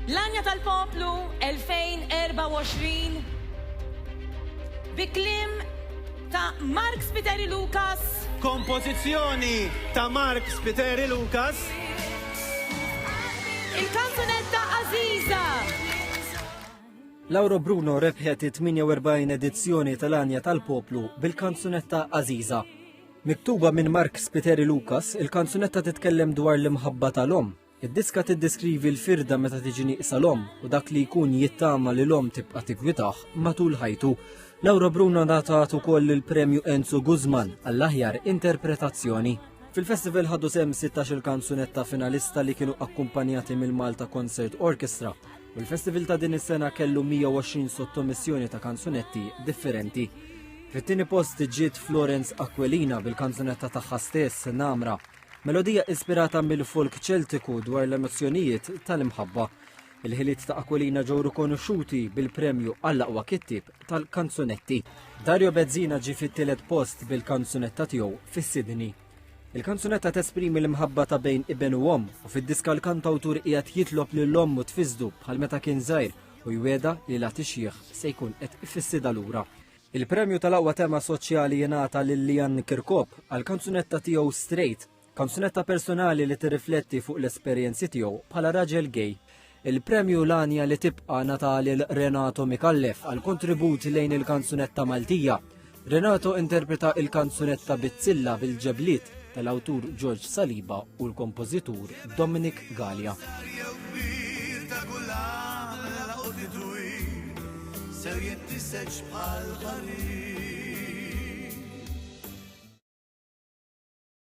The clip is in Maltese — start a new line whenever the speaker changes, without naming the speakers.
L-Anja tal-Poplu 2024 bi kliem ta' Mark Spiteri Lucas.
Kompożizzjoni ta' Mark Spiteri Lucas.
Il-kanzunetta Aziza.
Lauro Bruno rebħet 48 edizzjoni tal-Anja tal-Poplu bil-kanzunetta Aziza. Miktuba minn Mark Spiteri Lucas, il-kanzunetta titkellem dwar l-imħabba tal-om. Id-diska tiddeskrivi l-firda meta tiġi nieqsa l-om u dak li jkun jittama li l-om tibqa' tigwitaħ matul ħajtu. Lauro Bruno natat ukoll il-premju Enzo Guzman għall-aħjar interpretazzjoni. Fil-festival ħadu sem 16 kanzunetta finalista li kienu akkumpanjati mill-Malta Concert Orchestra u l-festival ta' din is-sena kellu 120 sottomissjoni ta' kanzunetti differenti. Fit-tieni post ġiet Florence Aquilina bil-kanzunetta tagħha stess Namra, melodija ispirata mill-folk ċeltiku dwar l-emozzjonijiet tal-imħabba. Il-ħiliet ta' Aquilina ġew rikonoxxuti bil-premju għall-aqwa kittib tal-kanzunetti. Dario Bezzina ġie fit-tielet post bil-kanzunetta tiegħu fis-Sydney. Il-kanzunetta tesprimi l-imħabba ta' bejn iben u om u fid-diska l-kantawtur qiegħed jitlob lill-omm u tfiżdu bħal meta kien żgħir u jweda li la tixjieħ se jkun qed ifissida lura. Il-premju tal-aqwa tema soċjali jingħata lil Lian Kirkop għall-kanzunetta tiegħu Straight, kanzunetta personali li tirrifletti fuq l-esperjenzi tiegħu bħala raġel gay. Il-premju l-Anja li tibqa' natali l Renato Mikallef għal kontributi lejn il-kanzunetta Maltija. Renato interpreta il-kanzunetta Bizzilla bil-ġebliet tal-awtur George Saliba u l-kompożitur Dominic Gallia.
Ser jittiseġ bħal ħarir.